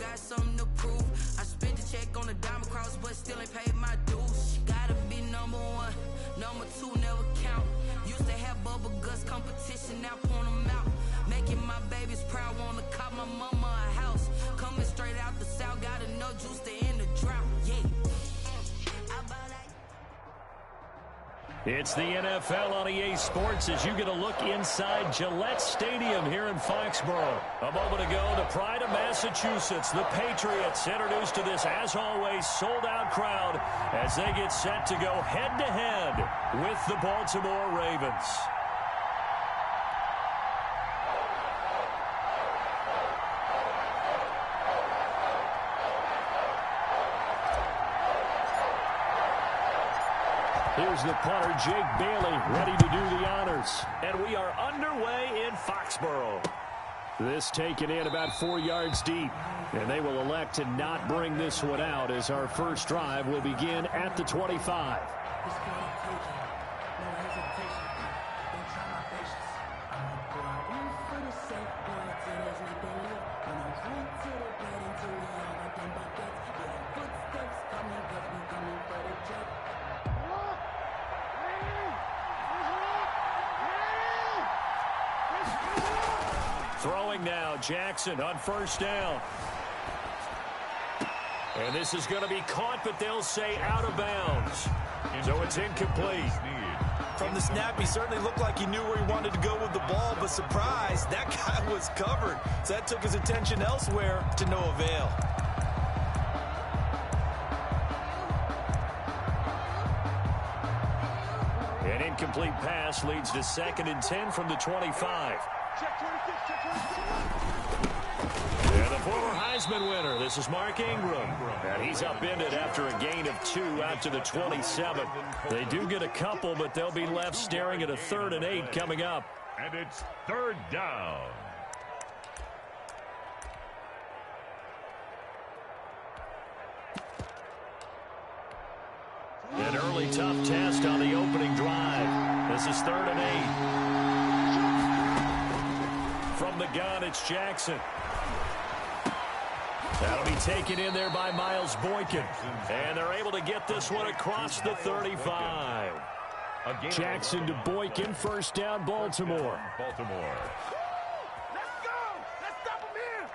got something to prove. I spent the check on the diamond cross, but still ain't paid my dues. Gotta be number one, number two never count. Used to have bubble guts competition, now point them out. Making my babies proud, wanna cop my mama a house. Coming straight out the south, got enough juice to end the drought. Yeah. It's the NFL on EA Sports as you get a look inside Gillette Stadium here in Foxborough. A moment ago, the pride of Massachusetts, the Patriots, introduced to this, as always, sold-out crowd as they get set to go head-to-head with the Baltimore Ravens. Here's the punter, Jake Bailey, ready to do the honors. And we are underway in Foxborough. This taken in about 4 yards deep. And they will elect to not bring this one out as our first drive will begin at the 25. Throwing now, Jackson on first down. And this is going to be caught, but they'll say out of bounds. So it's incomplete. From the snap, he certainly looked like he knew where he wanted to go with the ball, but surprise, that guy was covered. So that took his attention elsewhere to no avail. An incomplete pass leads to 2nd and 10 from the 25. And the former Heisman winner, this is Mark Ingram. And he's upended after a gain of 2 out to the 27. They do get a couple, but they'll be left staring at a 3rd and 8 coming up. And it's 3rd down. An early tough test on the opening drive. This is 3rd and 8. From the gun, it's Jackson. That'll be taken in there by Miles Boykin. And they're able to get this one across the 35. Jackson to Boykin, first down, Baltimore. Let's go! Let's stop him here!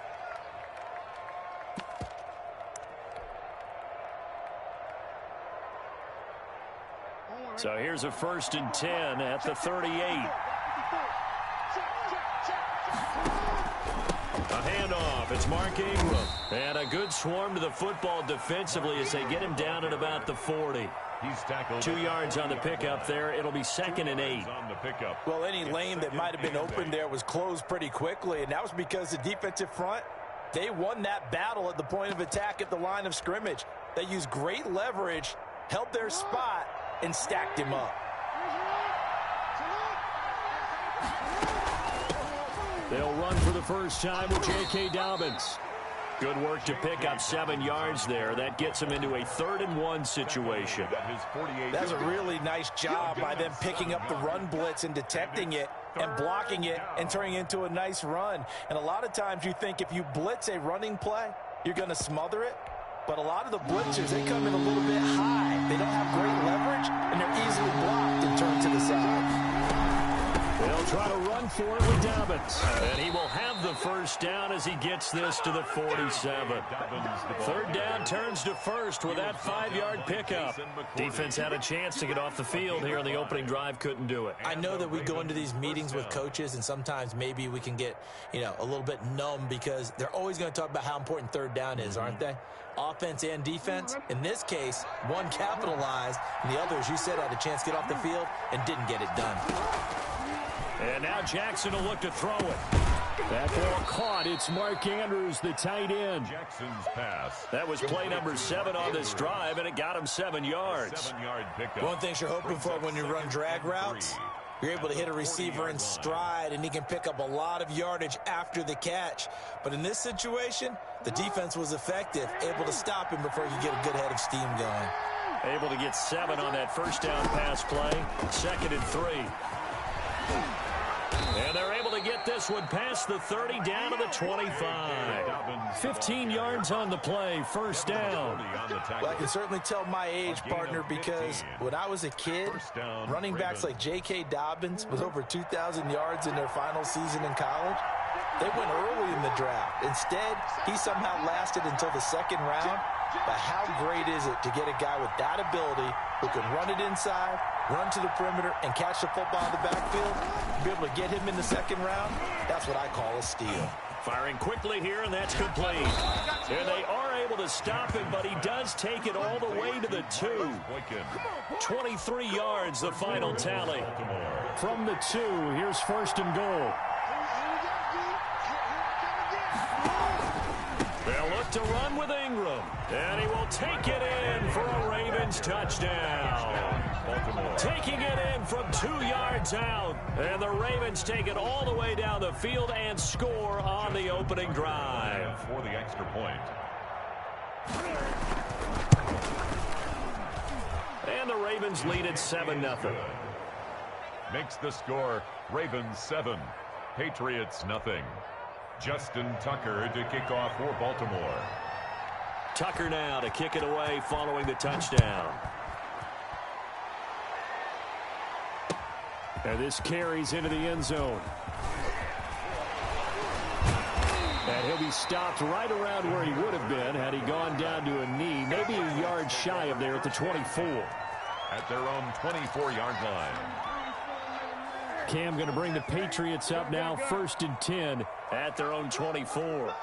So here's a 1st and 10 at the 38. A handoff. It's Mark Ingram. And a good swarm to the football defensively as they get him down at about the 40. He's tackled 2 yards on the pickup there. It'll be 2nd and 8. On the pickup. Well, any lane that might have been open there was closed pretty quickly, and that was because the defensive front, they won that battle at the point of attack at the line of scrimmage. They used great leverage, held their spot, and stacked him up. They'll run for the first time with J.K. Dobbins. Good work to pick up 7 yards there. That gets them into a 3rd and 1 situation. That's a really nice job by them picking up the run blitz and detecting it and blocking it and turning it into a nice run. And a lot of times you think if you blitz a running play, you're going to smother it. But a lot of the blitzers, they come in a little bit high. They don't have great leverage, and they're easily blocked and turned to the side. They'll try to run for it with Dobbins. And he will have the first down as he gets this to the 47. 3rd down turns to 1st with that 5-yard pickup. Defense had a chance to get off the field here in the opening drive, couldn't do it. I know that we go into these meetings with coaches, and sometimes maybe we can get, a little bit numb because they're always going to talk about how important 3rd down is, aren't they? Offense and defense. In this case, one capitalized, and the other, as you said, had a chance to get off the field and didn't get it done. And now Jackson will look to throw it. That ball caught. It's Mark Andrews, the tight end. Jackson's pass. That was play number 7 on this drive, and it got him 7 yards. 7-yard pickup. One thing you're hoping for when you run drag routes, you're able to hit a receiver in stride, and he can pick up a lot of yardage after the catch. But in this situation, the defense was effective, able to stop him before he could get a good head of steam going. Able to get 7 on that first down pass play. 2nd and 3. And they're able to get this one past the 30 down to the 25. 15 yards on the play, first down. Well, I can certainly tell my age, partner, because when I was a kid, running backs like J.K. Dobbins with over 2,000 yards in their final season in college, they went early in the draft. Instead, he somehow lasted until the second round. But how great is it to get a guy with that ability who can run it inside, run to the perimeter, and catch the football in the backfield? Be able to get him in the second round, that's what I call a steal. Firing quickly here, and that's complete. And they are able to stop him, but he does take it all the way to the 2. 23 yards, the final tally. From the 2, here's first and goal. They'll look to run with Ingram, and he will take it in for a Ravens touchdown. Taking it in from 2 yards out, and the Ravens take it all the way down the field and score on the opening drive. For the extra point. And the Ravens lead at 7-0. Makes the score Ravens 7, Patriots nothing. Justin Tucker to kick off for Baltimore. Tucker now to kick it away following the touchdown. And this carries into the end zone. And he'll be stopped right around where he would have been had he gone down to a knee, maybe a yard shy of there at the 24. At their own 24-yard line. Cam going to bring the Patriots up now, 1st and 10 at their own 24.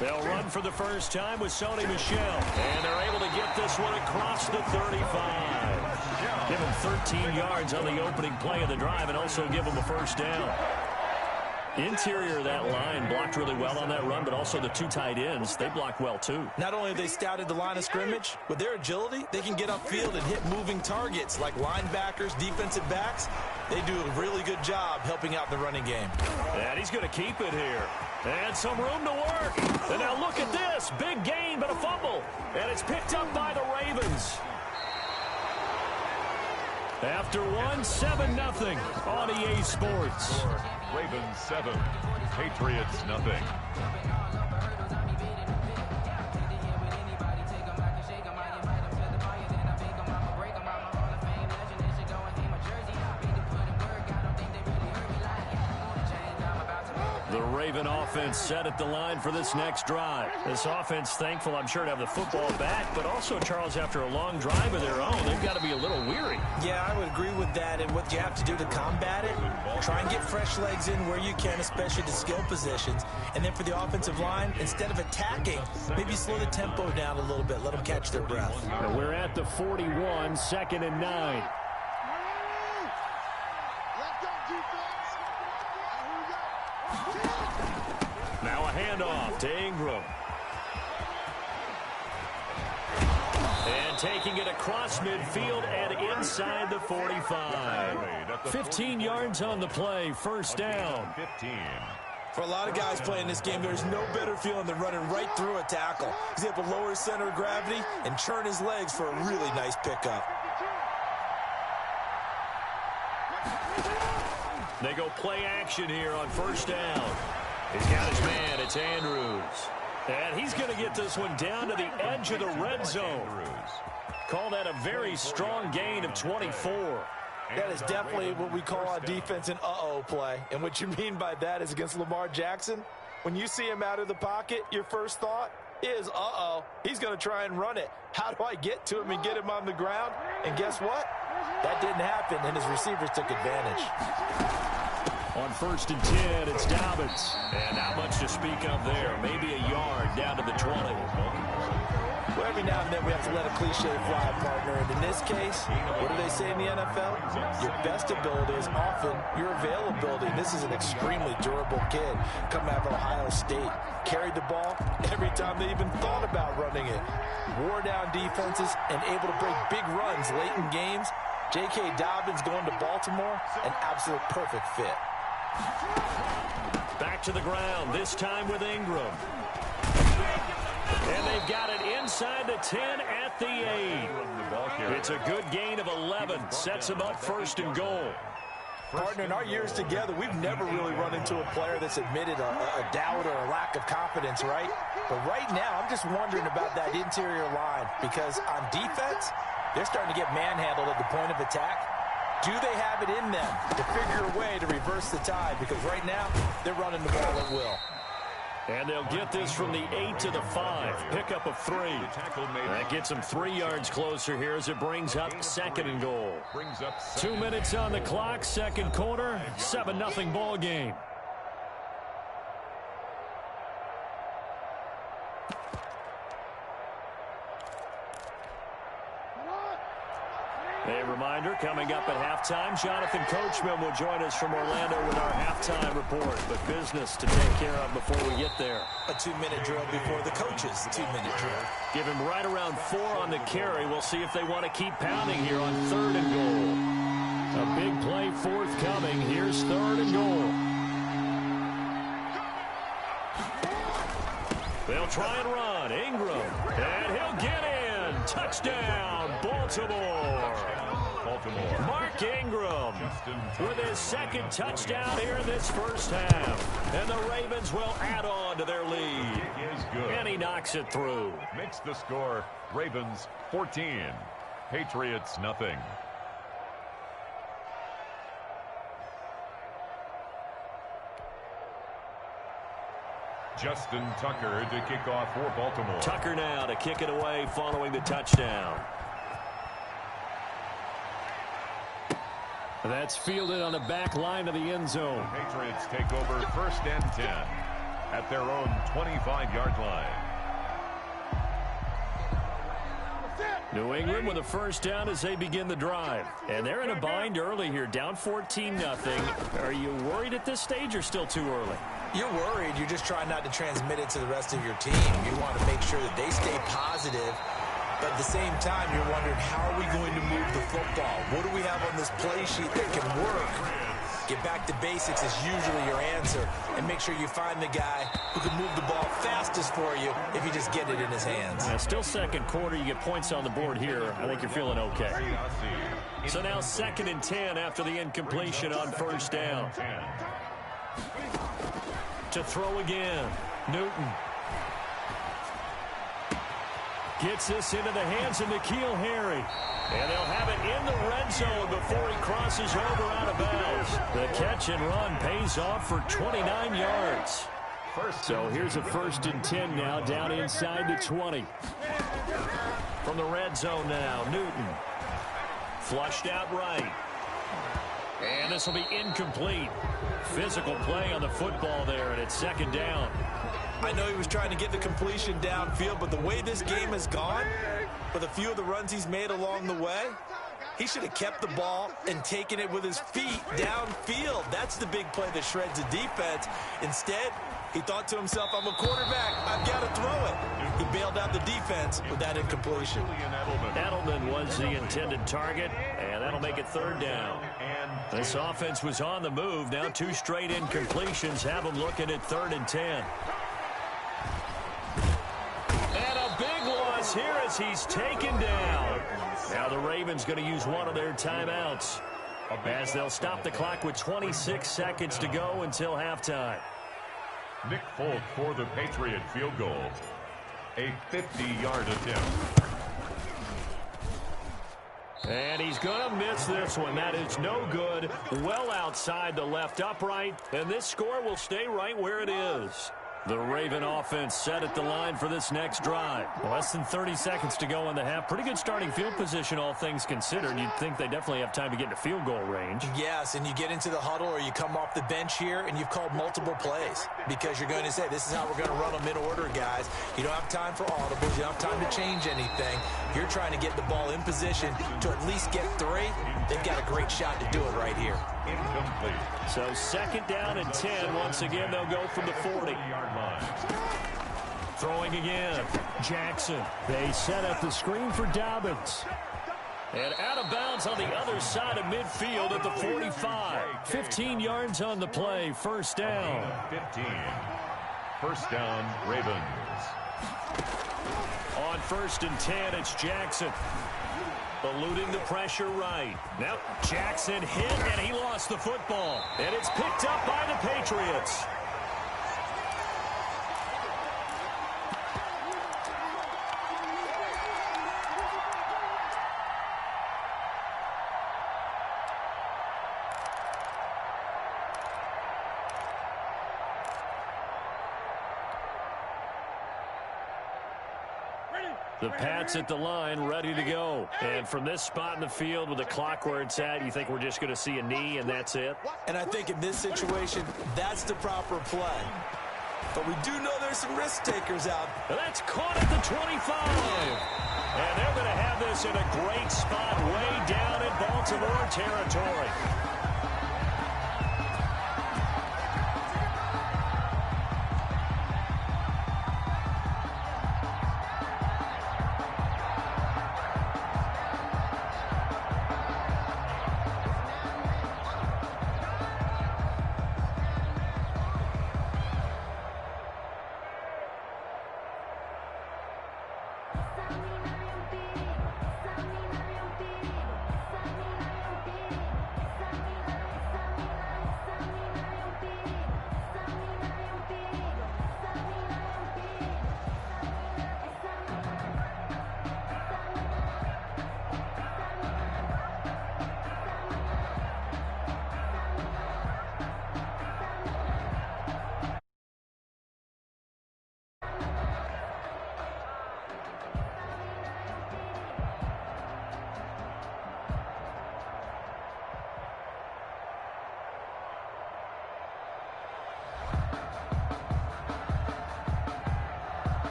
They'll run for the first time with Sony Michel, and they're able to get this one across the 35. Give him 13 yards on the opening play of the drive and also give him a first down. Interior of that line blocked really well on that run, but also the 2 tight ends, they blocked well too. Not only have they scouted the line of scrimmage, with their agility, they can get upfield and hit moving targets like linebackers, defensive backs. They do a really good job helping out the running game. And he's going to keep it here. And some room to work. And now look at this. Big gain, but a fumble. And it's picked up by the Ravens. After 7-0 on EA Sports. Ravens 7, Patriots nothing. The Raven offense set at the line for this next drive. This offense thankful, I'm sure, to have the football back, but also, Charles, after a long drive of their own, they've got to be a little weary. Yeah, I would agree with that, and what you have to do to combat it, try and get fresh legs in where you can, especially the skill positions. And then for the offensive line, instead of attacking, maybe slow the tempo down a little bit, let them catch their breath. And we're at the 41, 2nd and 9. Now a handoff to Ingram. And taking it across midfield and inside the 45. 15 yards on the play, first down. 15. For a lot of guys playing this game, there's no better feeling than running right through a tackle. He's able to lower his center of gravity and churn his legs for a really nice pickup. They go play action here on first down. He's got his man. It's Andrews. And he's going to get this one down to the edge of the red zone. Call that a very strong gain of 24. That is definitely what we call on defense an uh-oh play. And what you mean by that is against Lamar Jackson, when you see him out of the pocket, your first thought is, uh-oh, he's going to try and run it. How do I get to him and get him on the ground? And guess what? That didn't happen, and his receivers took advantage. On 1st and 10, it's Dobbins. And not much to speak of there. Maybe a yard down to the 20. Well, every now and then we have to let a cliche fly, partner. And in this case, what do they say in the NFL? Your best ability is often your availability. This is an extremely durable kid coming out of Ohio State. Carried the ball every time they even thought about running it. Wore down defenses and able to break big runs late in games. J.K. Dobbins going to Baltimore, an absolute perfect fit. Back to the ground, this time with Ingram. And they've got it inside the 10 at at the 8. It's a good gain of 11. Sets him up first and goal. Partner, in our years together, we've never really run into a player that's admitted a doubt or a lack of confidence, right? But right now, I'm just wondering about that interior line because on defense, they're starting to get manhandled at the point of attack. Do they have it in them to figure a way to reverse the tide? Because right now, they're running the ball at will. And they'll get this from the 8 to the 5. Pickup of 3. That gets them 3 yards closer here as it brings up second and goal. 2 minutes on the clock, second quarter, 7-0 ball game. A reminder, coming up at halftime, Jonathan Coachman will join us from Orlando with our halftime report. But business to take care of before we get there. A 2-minute drill before the coaches' 2-minute drill. Give him right around 4 on the carry. We'll see if they want to keep pounding here on 3rd and goal. A big play forthcoming. Here's 3rd and goal. They'll try and run. Ingram. And he'll get in. Touchdown, Baltimore. Mark Ingram with his second touchdown here in this first half. And the Ravens will add on to their lead. And he knocks it through. Makes the score Ravens 14, Patriots nothing. Justin Tucker to kick off for Baltimore. Tucker now to kick it away following the touchdown. That's fielded on the back line of the end zone. The Patriots take over 1st and 10 at their own 25-yard line. New England with a first down as they begin the drive. And they're in a bind early here, down 14-0. Are you worried at this stage or still too early? You're worried. You're just trying not to transmit it to the rest of your team. You want to make sure that they stay positive. But at the same time, you're wondering, how are we going to move the football? What do we have on this play sheet that can work? Get back to basics is usually your answer. And make sure you find the guy who can move the ball fastest for you if you just get it in his hands. Still second quarter. You get points on the board here. I think you're feeling okay. So now 2nd and 10 after the incompletion on first down. To throw again. Newton. Gets this into the hands of N'Keal Harry. And they'll have it in the red zone before he crosses over out of bounds. The catch and run pays off for 29 yards. So here's a 1st and 10 now, down inside the 20. From the red zone now, Newton. Flushed out right. And this will be incomplete. Physical play on the football there, and it's 2nd down. I know he was trying to get the completion downfield, but the way this game has gone, with a few of the runs he's made along the way, he should have kept the ball and taken it with his feet downfield. That's the big play that shreds the defense. Instead, he thought to himself, I'm a quarterback, I've got to throw it. He bailed out the defense with that incompletion. Edelman was the intended target, and that'll make it 3rd down. This offense was on the move. Now 2 straight incompletions have them looking at 3rd and 10. And a big loss here as he's taken down. Now the Ravens going to use one of their timeouts as they'll stop the clock with 26 seconds to go until halftime. Nick Folk for the Patriot field goal. A 50-yard attempt. And he's going to miss this one. That is no good. Well outside the left upright. And this score will stay right where it is. The Raven offense set at the line for this next drive. Less than 30 seconds to go in the half. Pretty good starting field position, all things considered. You'd think they definitely have time to get into field goal range. Yes, and you get into the huddle or you come off the bench here and you've called multiple plays because you're going to say, this is how we're going to run them in order, guys. You don't have time for audibles. You don't have time to change anything. You're trying to get the ball in position to at least get 3. They've got a great shot to do it right here. Incomplete. So 2nd down and 10. Once again, they'll go from the 40-yard line. Throwing again. Jackson. They set up the screen for Dobbins. And out of bounds on the other side of midfield at the 45. 15 yards on the play. 1st down. 15. 1st down, Ravens. On 1st and 10. It's Jackson. Eluding the pressure right. Now Jackson hit, and he lost the football. And it's picked up by the Patriots. The Pats at the line, ready to go. And from this spot in the field with the clock where it's at, you think we're just going to see a knee and that's it? And I think in this situation, that's the proper play. But we do know there's some risk takers out. And that's caught at the 25. And they're going to have this in a great spot way down in Baltimore territory.